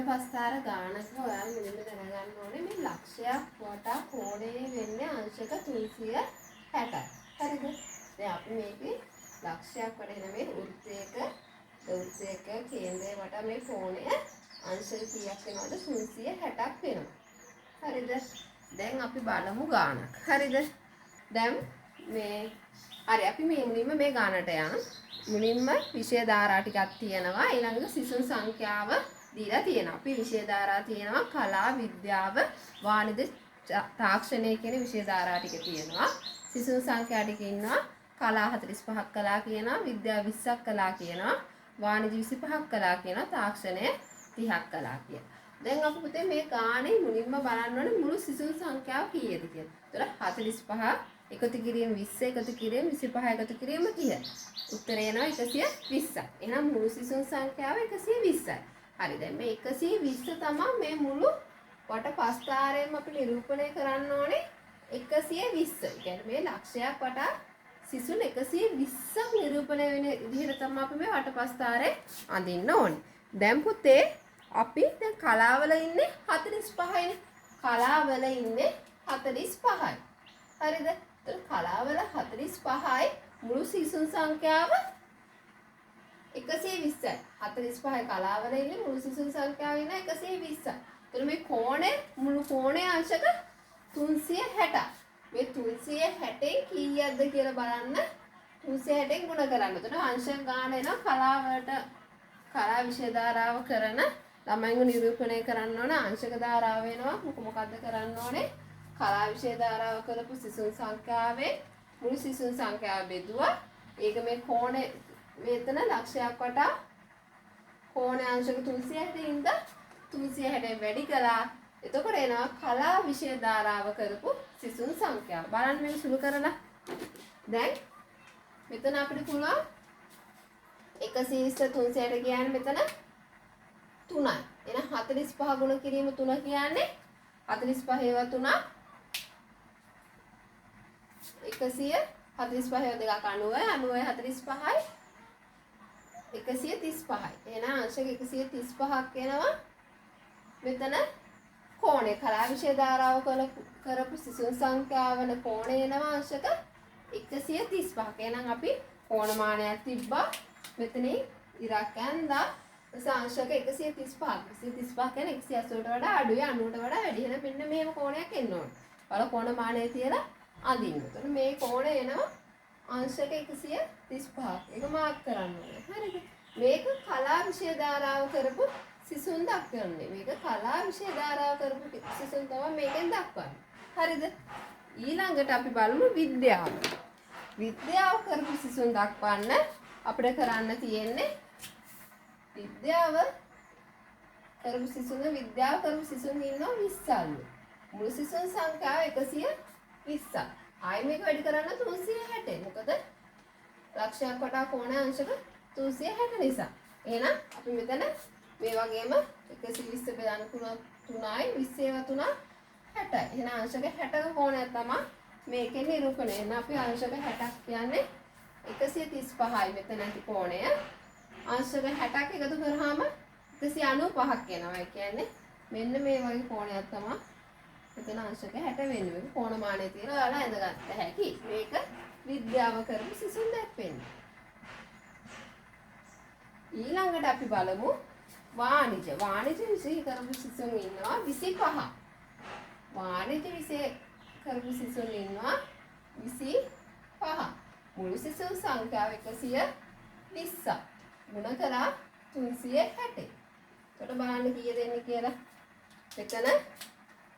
පස්තාර ගානක ඔයාලා මුලින්ම දැනගන්න ඕනේ මේ ලක්ෂයක් වටා කෝණේ වෙන්නේ අංශක 360යි. හරිද? දැන් අපි මේකේ ලක්ෂයක් වටේ නෙමෙයි වෘත්තයක කේන්ද්‍රය වටා මේ කෝණය අංශක කීයක් වෙනවද? 360ක් වෙනවා. හරිද? දැන් අපි බලමු ගානක්. හරිද? දැන් මේ හරි අපි මේ මුලින්ම මේ ගානට යන මුලින්ම විෂය ධාරා ටිකක් තියෙනවා. ඊළඟට සිසුන් සංඛ්‍යාව දීලා තියෙනවා. අපි විෂය ධාරා තියෙනවා කලා විද්‍යාව වාණිජ තාක්ෂණය කියන විෂය ධාරා ටික තියෙනවා. සිසුන් සංඛ්‍යා ටික ඉන්නවා කලා 45ක් කලා කියනවා විද්‍යාව 20ක් කලා කියනවා වාණිජ 25ක් කලා කියනවා තාක්ෂණය 30ක් කලා කියනවා. දැන් අපි පුතේ මේ ගානේ මුලින්ම බලන්න ඕනේ මුළු සිසුන් සංඛ්‍යාව කීයද කියලා. ඒතර 45 එකතු කිරීම 20 එකතු කිරීම 25 එකතු කිරීම 30. උත්තරය එනවා 120ක්. එහෙනම් මුළු සිසුන් සංඛ්‍යාව 120යි. හරි දැන් මේ 120 තමයි මේ මුළු වට පස්තාරයෙන්ම අපි නිරූපණය කරන්න ඕනේ 120. ඒ කියන්නේ මේ ලක්ෂයක් වටා සිසුන් 120ක් නිරූපණය වෙන විදිහට තමයි අපි මේ වට පස්තාරේ අඳින්න ඕනේ. දැන් පුතේ අපි දැන් කලාවල ඉන්නේ 45යිනේ. කලාවල ඉන්නේ 45යි. හරිද? ඒතර කලාවල 45යි මුළු සිසුන් සංඛ්‍යාව 120යි. 45 කලාවල ඉන්නේ මුළු සිසුන් සංඛ්‍යාව ඉන්න 120යි. ඒතර මේ කෝණය මුළු කෝණය අංශක 360. මේ 360න් කීයක්ද කියලා බලන්න 360න් ගුණ කරන්න. එතකොට අංශ ගාන එනවා කලාවට කලා විෂය ධාරාව කරන ළමයින්ව නිරූපණය කරන්න ඕන අංශක ධාරාව වෙනවා. මොකද කරන්න ඕනේ? කලා විෂය ධාරාව කරපු සිසුන් සංඛ්‍යාවේ මුළු සිසුන් සංඛ්‍යාව බෙදුවා. ඒක මේ කෝණය මෙතන ලක්ෂයක් වටා කෝණ අංශක 360 ඉඳ 360 වැඩි කළා. එතකොට එනවා කලා විෂය ධාරාව කරපු සිසුන් සංඛ්‍යාව. බලන්න මේක සුළු කරලා. දැන් මෙතන අපිට පුළුවන් 120 360 කියන්නේ මෙතන 3යි. එහෙනම් 45 ගුණ කිරීම 3 කියන්නේ 45 ඒවා 3 145 ඒවා දෙකක් 90 45යි 135යි. එහෙනම් අංශක 135ක් එනවා. මෙතන කෝණය කලා විෂය ධාරාව කරපු සිසුන් සංඛ්‍යාවන කෝණය එනවා අංශක 135ක්. එහෙනම් අපි කෝණමානයක් තිබ්බා. මෙතනින් ඉරක් ඇඳලා අංශක 135ක්. 135 කියන්නේ 180ට වඩා අඩුයි 90ට වඩා වැඩි. එහෙනම් මෙන්න මේව කෝණයක් එන්න ඕනේ. බල කෝණමානය තියලා අඳින්න. එතකොට මේ කෝණය එනවා අංශක 135ක්. ඒක මාර්ක් කරන්න ඕනේ. හරිද? මේක කලා විෂය ධාරාව කරපු සිසුන් දක්වන්නේ. මේක කලා විෂය ධාරාව කරපු සිසුන් තමයි මේකෙන් දක්වන්නේ. හරිද? ඊළඟට අපි බලමු විද්‍යාව. විද්‍යාව කරපු සිසුන් දක්වන්න අපිට කරන්න තියෙන්නේ විද්‍යාව කරපු සිසුන් ඉන්නවා 20ක්. මුළු සිසුන් සංඛ්‍යාව 120ක්. ආයි මේක වැඩි කරන්න 360. මොකද ලක්ෂයක් වටා කෝණ අංශක 360 නිසා. එහෙනම් අපි මෙතන මේ වගේම 120 බෙදන්න 3යි 20 ඒවා 3 60යි. එහෙනම් අංශක 60ක කෝණයක් තමයි මේකෙන් නිරූපණය. එහෙනම් අපි අංශක 60ක් කියන්නේ 135යි මෙතන ඇති කෝණය. අංශක 60ක් එකතු කරාම 195ක් එනවා. ඒ කියන්නේ මෙන්න මේ වගේ කෝණයක් තමයි මෙතන අංශක 60 වෙන්නේ. මේක කෝණමානය තියෙන ඔයාලා ඇඳගත්ත හැකි. මේක විද්‍යාව කරපු සිසුන් දැක්වෙන්නේ. ඊළඟට අපි බලමු වාණිජ විෂය කරපු සිසුන් ඉන්නවා 25. වාණිජ විෂය කරපු සිසුන් ඉන්නවා 25. මුළු සිසුන් සංඛ්‍යාව 120ක්. ගුණ කරා 360. එතකොට බලන්න කීයද එන්නේ කියලා. මෙතන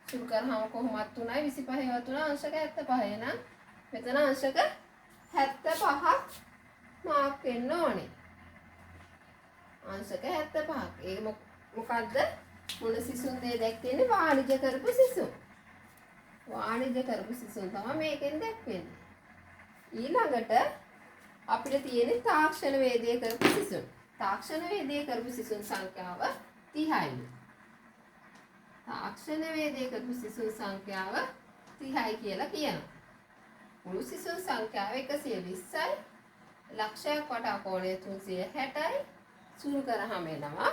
සුළු කරාම කොහොමද 3යි 25 ඒවා 3 අංශක 75. එහෙනම් මෙතන අංශක 75ක් මාර්ක් වෙන්න ඕනේ. අංශක 75ක්. ඒක මොකද්ද? මුළු සිසුන් දෙය දැක්වෙන්නේ වාණිජ කරපු සිසුන්. වාණිජ කරපු සිසුන් තමයි මේකෙන් දැක්වෙන්නේ. ඊළඟට අපිට තියෙන්නේ තාක්ෂණ වේදයේ කරපු සිසුන්. තාක්ෂණ වේදයේ කරපු සිසුන් සංඛ්‍යාව 30යි. තාක්ෂණ වේදයේ කරපු සිසුන් සංඛ්‍යාව 30යි කියලා කියනවා. මුළු සිසුන් සංඛ්‍යාව 120යි. ලක්ෂයක් වටා කෝණය 360යි. සුළු කරාම එනවා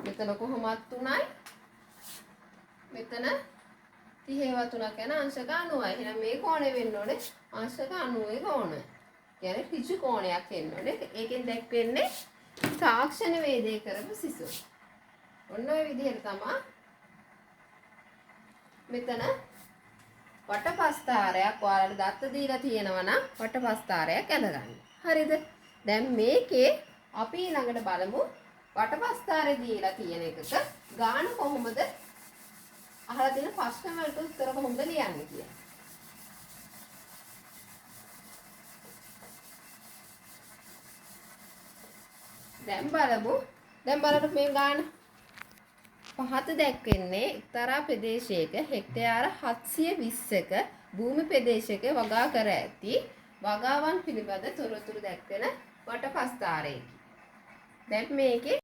මෙතන කොහොමත් 3යි. මෙතන 30වත් 3ක් යන අංශක 90යි. එහෙනම් මේ කෝණය වෙන්න ඕනේ අංශක 90 කෝණය. කියන්නේ ඍජු කෝණයක් එන්න ඕනේ. ඒකෙන් දැක්වෙන්නේ තාක්ෂණ වේදේ කරපු සිසුන්. ඔන්න ඔය විදිහට තමයි මෙතන වටපස්ථාරයක් ඔයාලට දත්ත දීලා තියෙනවා නම් වටපස්ථාරයක් ඇඳගන්න. හරිද? දැන් මේකේ අපි ඊළඟට බලමු වටපස්ථාරේ දීලා තියෙන එකක ගාන කොහොමද අහලා තියෙන ප්‍රශ්න වලට උත්තර කොහොමද ලියන්නේ කියලා. දැන් බලන්න මේ ගාන පහත දැක්වෙන්නේ එක්තරා ප්‍රදේශයක හෙක්ටයාර 720ක භූමි ප්‍රදේශයක වගා කර ඇති වගාවන් පිළිබඳ තොරතුරු දැක්වෙන වටපස්ථාරයකි. දැන් මේකේ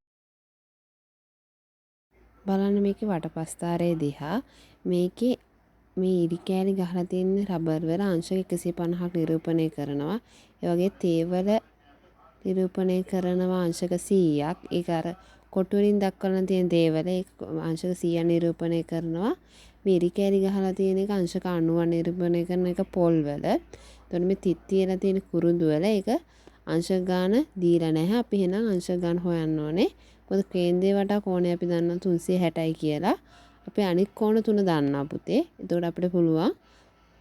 බලන්න මේකේ වටපස්ථාරය දිහා මේකේ මේ ඉරි කෑලි ගහලා තියෙන රබර් වල අංශක 150ක් නිරූපණය කරනවා. ඒ වගේ තේවල නිරූපණය කරනවා අංශක 100ක්. ඒක අර කොටු වලින් දක්වලා තියෙන දේවල ඒක අංශක 100ක් නිරූපණය කරනවා. මේ ඉරි කෑලි ගහලා තියෙන එක අංශක 90ක් නිරූපණය කරන එක පොල් වල. එතකොට මේ තිත් තියලා තියෙන කුරුඳු වල ඒක අංශක ගාන දීලා නැහැ. අපි එහෙනම් අංශක ගාන හොයන්න ඕනේ. මොකද කේන්ද්‍රය වටා කෝණය අපි දන්නවා 360යි කියලා. අපි අනිත් කෝණ තුන දන්නවා පුතේ. එතකොට අපිට පුළුවන්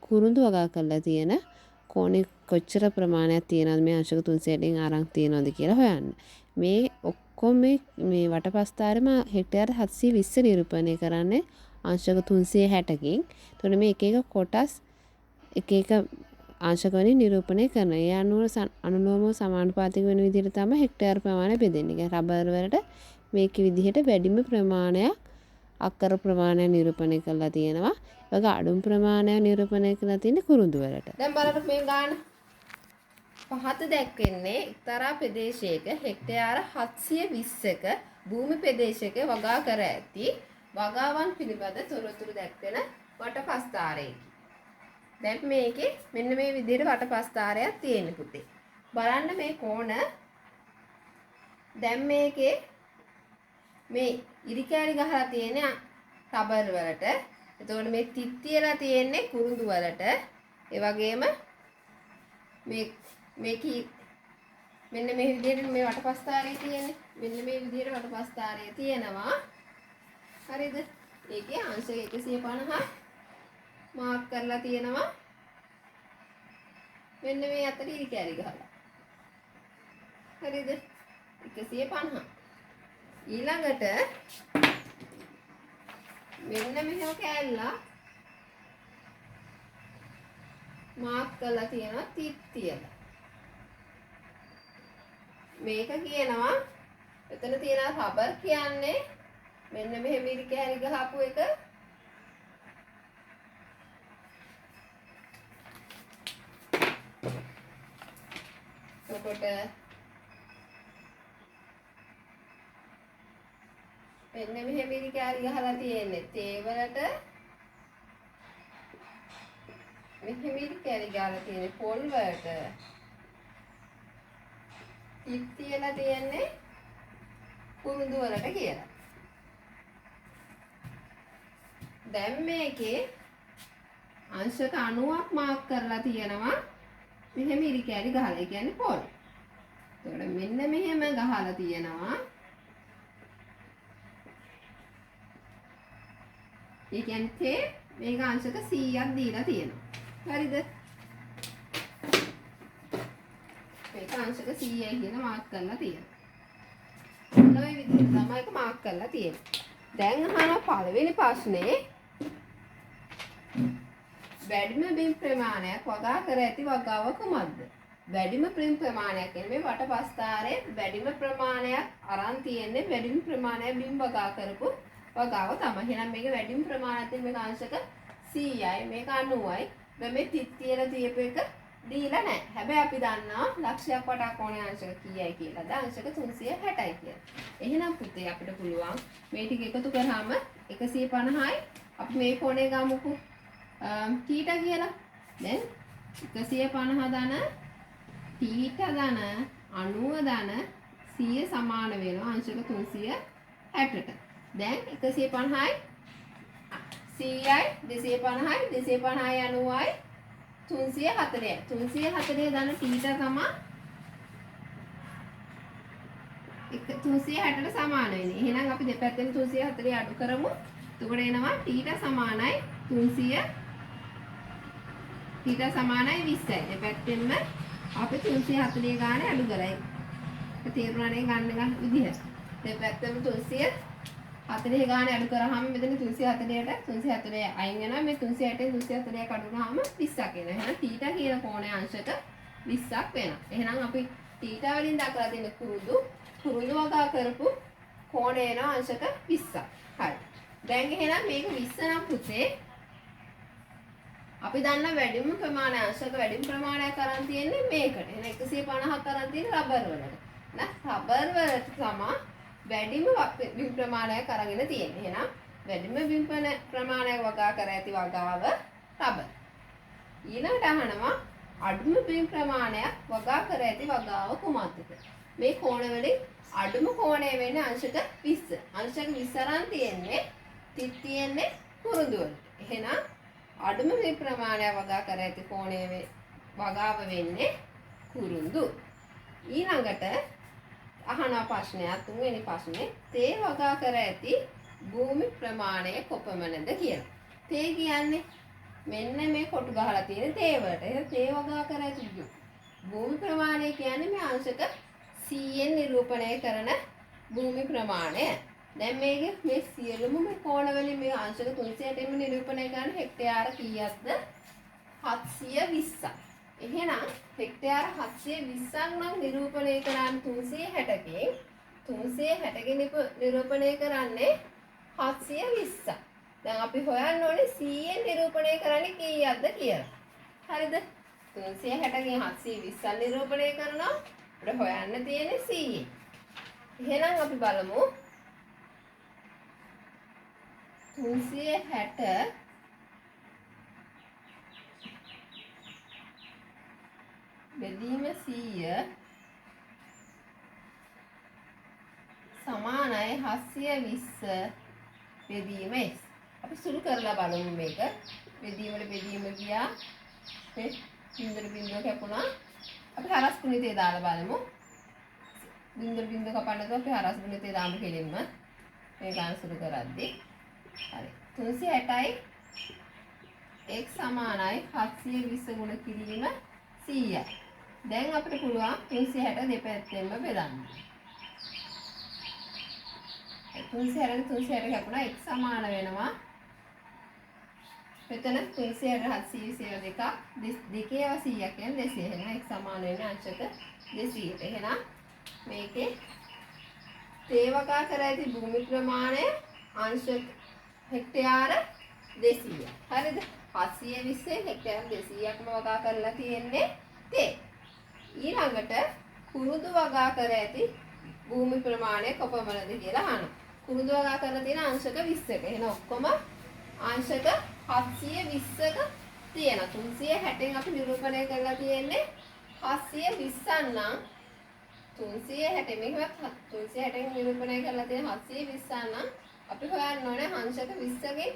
කුරුඳු වගා කරලා තියෙන කෝණේ කොච්චර ප්‍රමාණයක් තියෙනවද මේ අංශක 360න් අරන් තියෙනවද කියලා හොයන්න. මේ ඔක්කොම මේ වටපස්ථාරෙම හෙක්ටයාර 720 නිරූපණය කරන්නේ අංශක 360කින්. එතකොට මේ එක එක කොටස් එක එක අංශක වලින් නිරූපණය කරනවා. ඒ අනුලෝමව සමානුපාතික වෙන විදිහට තමයි හෙක්ටයාර ප්‍රමාණය බෙදෙන්නේ. රබර් වලට මේකේ විදිහට වැඩිම ප්‍රමාණයක් අක්කර ප්‍රමාණයක් නිරූපණය කරලා තියෙනවා. ඒ වගේ අඩුම ප්‍රමාණයක් නිරූපණය කරලා තියෙන්නේ කුරුඳු වලට. දැන් බලන්න මේ ගාන පහත දැක්වෙන්නේ එක්තරා ප්‍රදේශයක හෙක්ටයාර 720ක භූමි ප්‍රදේශයක වගා කර ඇති වගාවන් පිළිබඳ තොරතුරු දැක්වෙන වටපස්ථාරයකි. දැන් මේකේ මෙන්න මේ විදිහට වටපස්ථාරයක් තියෙන පුතේ. බලන්න මේ කෝණ දැන් මේකේ මේ ඉරි කෑලි ගහලා තියෙන රබර් වලට. එතකොට මේ තිත් තියලා තියෙන්නේ කුරුඳු වලට. ඒ වගේම මෙන්න මේ විදිහට මේ වටපස්ථාරය තියෙන්නේ. මෙන්න මේ විදිහට වටපස්ථාරය තියෙනවා. හරිද? ඒකේ අංශක 150 මාක් කරලා තියෙනවා. මෙන්න මේ අතට ඉරි කෑලි ගහලා. හරිද? 150. ඊළඟට මෙන්න මෙහෙම කෑල්ලා මාක් කරලා තියෙනවා තිත් තියලා. මේක කියනවා එතන තියෙන රබර් කියන්නේ මෙන්න මෙහෙම ඉරි කෑලි ගහපු එක. එතකොට මෙන්න මෙහෙම ඉරි කෑලි ගහලා තියෙන්නේ තේවලට. මෙහෙම ඉරි කෑලි ගහලා තියෙන්නේ පොල් වලට. තිත් තියලා තියෙන්නේ කුරුඳු වලට කියලා. දැන් මේකේ අංශක 90ක් මාක් කරලා තියෙනවා. මෙහෙම ඉරි කෑලි ගහලා. ඒ කියන්නේ පොල්. එතකොට මෙන්න මෙහෙම ගහලා තියෙනවා. ඒ කියන්නේ මේක අංශක 100ක් දීලා තියෙනවා. හරිද? මේක අංශක 100යි කියලා මාක් කරලා තියෙනවා. ඔය විදිහට තමයි ඒක මාක් කරලා තියෙන්නේ. දැන් අහන පළවෙනි ප්‍රශ්නේ වැඩිම බිම් ප්‍රමාණයක් වගා කර ඇති වගාව කුමක්ද? වැඩිම බිම් ප්‍රමාණයක් කියන්නේ මේ වටපස්ථාරයේ වැඩිම ප්‍රමාණයක් අරන් තියෙන්නේ වැඩිම ප්‍රමාණයක් බිම් වගා කරපු වගාව තමයි. එහෙනම් මේක වැඩිම ප්‍රමාණයක් තියෙන මේක අංශක 100යි මේක 90යි. දැන් මේ තිත් තියලා තියපු එක දීලා නැහැ. හැබැයි අපි දන්නවා ලක්ෂයක් වටා කෝණයේ අංශක කීයයි කියලා. ද අංශක 360යි කියලා. එහෙනම් පුතේ අපිට පුළුවන් මේ ටික එකතු කරාම 150යි. අපි මේ කෝණය ගමුකෝ තීටා කියලා. දැන් 150 ධන තීටා ධන 90 ධන 100 සමාන වෙනවා අංශක 360. 60ට. දැන් 150යි 100යි 250යි 250යි 90යි 340යි. 340 දාන තීටා තමයි 360ට සමාන වෙන්නේ. එහෙනම් අපි දෙපැත්තෙන් 340 අඩු කරමු. එතකොට එනවා තීටා සමානයි 300 තීටා සමානයි 20යි. දෙපැත්තෙන්ම අපි 340 ගාන අඩු කරයි. ඒක තේරුණානේ ගන්න විදිහ. දෙපැත්තෙම 340 ගාන අඩු කරාම මෙතන 340ට 340 අයින් වෙනවා. මේ 360 340 අඩු කරාම 20ක් එනවා. එහෙනම් තීටා කියන කෝණයේ අංශක 20ක් වෙනවා. එහෙනම් අපි තීටා වලින් දක්වලා තියෙන කුරුඳු වගා කරපු කෝණය එනවා අංශක 20ක්. හරි. දැන් එහෙනම් මේක 20 නම් පුතේ අපි දන්න වැඩිම ප්‍රමාණය අංශක වැඩිම ප්‍රමාණයක් අරන් තියෙන්නේ මේකට. එහෙනම් 150ක් අරන් තියෙන්නේ රබර් වලට. රබර් වලට තමයි වැඩිම බිම් ප්‍රමාණයක් අරගෙන තියෙන්නේ. එහෙනම් වැඩිම බිම් ප්‍රමාණයක් වගා කර ඇති වගාව රබර්. ඊළඟට අහනවා අඩුම බිම් ප්‍රමාණයක් වගා කර ඇති වගාව කුමක්ද? මේ කෝණ වලින් අඩුම කෝණය වෙන්නේ අංශක 20. අංශක 20 අරන් තියෙන්නේ කුරුඳු වලට. එහෙනම් අඩුම බිම් ප්‍රමාණයක් වගා කර ඇති කෝණය වගාව වෙන්නේ කුරුඳු. ඊළඟට අහන ප්‍රශ්නයක් තුන්වෙනි ප්‍රශ්නේ තේ වගා කර ඇති භූමි ප්‍රමාණය කොපමණද කියලා. තේ කියන්නේ මෙන්න මේ කොටු ගහලා තියෙන තේ වලට. එහෙනම් තේ වගා කර ඇති භූමි ප්‍රමාණය කියන්නේ මේ අංශක 100න් නිරූපණය කරන භූමි ප්‍රමාණය. දැන් මේ සියලුම මේ කෝණ වලින් මේ අංශක 360න්ම නිරූපණය කරන හෙක්ටයාර කීයක්ද? 720ක්. එහෙනම් හෙක්ටයාර 720ක් නම් නිරූපණය කරන්නේ 360කින් 360කින් නිරූපණය කරන්නේ 720ක්. දැන් අපි හොයන්න ඕනේ 100න් නිරූපණය කරන්නේ කීයක්ද කියලා. හරිද? 360කින් 720ක් නිරූපණය කරනවා. අපිට හොයන්න තියෙන්නේ 100. එහෙනම් අපි බලමු 360 බෙදීම 100 සමානයි 720 බෙදීම x. අපි සුළු කරලා බලමු මේක. බෙදීම ගියා. මේ බින්දුව කැපුණා. අපි හරස් ගුණිතය දාලා බලමු. බින්දුව කපන්නද අපි හරස් ගුණිතය දාමු කෙලින්ම. මේ ගාන සුළු කරද්දී. හරි. 360යි x සමානයි 720 ගුණ කිරීම 100යි. දැන් අපිට පුළුවන් 360 දෙපැත්තෙන්ම බෙදන්න. 360 කැපුණා x සමාන වෙනවා. මෙතන 360 දෙකක් දෙකේ 100ක් කියන්නේ 200. එහෙනම් x සමාන වෙන්නේ අංශක 200ට. එහෙනම් මේකේ තේ වගා කර ඇති භූමි ප්‍රමාණය අංශක හෙක්ටයාර 200. හරිද? 720 හෙක්ටයාර 200ක්ම වගා කරලා තියෙන්නේ තේ. ඊළඟට කුරුඳු වගා කර ඇති භූමි ප්‍රමාණය කොපමණද කියලා අහනවා. කුරුඳු වගා කරලා තියෙන අංශක 20ක. එහෙනම් ඔක්කොම අංශක 720ක තියෙනවා. 360න් අපි නිරූපණය කරලා තියෙන්නේ 720ක් නම් 360 මෙහෙම 360න් නිරූපණය කරලා තියෙන 720ක් නම් අපි හොයන්න ඕනේ අංශක 20කින්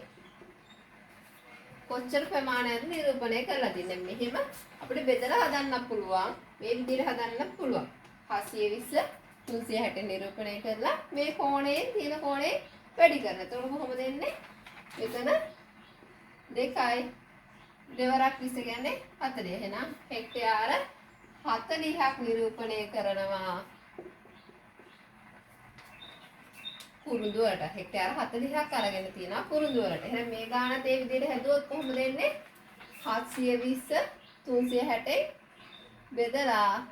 කොච්චර ප්‍රමාණයක්ද නිරූපණය කරලා තින්නේ. මෙහෙම අපිට බෙදලා හදන්න පුළුවන්. මේ විදිහට හදන්න පුළුවන්. 720 360 නිරූපණය කරලා මේ කෝණයෙන් තියෙන කෝණය වැඩි කරනවා. එතකොට කොහොමද එන්නේ? මෙතන 2යි දෙවරක් 20 කියන්නේ 40. එහෙනම් හෙක්ටයාර 40ක් නිරූපණය කරනවා. කුරුඳු වලට හෙක්ටයාර 40ක් අරගෙන තියෙනවා කුරුඳු වලට. එහෙනම් මේ ගානත් ඒ විදිහට හැදුවොත් කොහොමද එන්නේ? 720 360 බෙදලා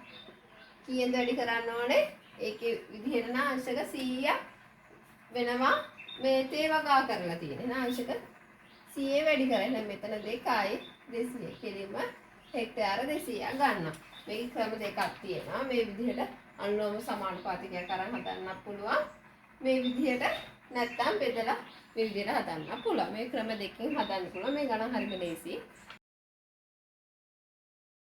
කීයෙන් වැඩි කරන්න ඕනේ? ඒකේ විදිහට නම් අංශක 100ක් වෙනවා මේ තේ වගා කරලා තියෙන. එහෙනම් අංශක 100 වැඩි කරලා එහෙනම් මෙතන 2යි 200 කෙලින්ම හෙක්ටයාර 200ක් ගන්නවා. මේක ක්‍රම දෙකක් තියෙනවා. මේ විදිහට අනුලෝම සමානුපාතිකයක් අරන් හදන්න පුළුවන්. මේ විදිහට නැත්තම් බෙදලා මේ විදිහට හදන්න පුළුවන්. මේ ක්‍රම දෙකකින් හදන්න පුළුවන්. මේ ගණන් හරිම ලේසි.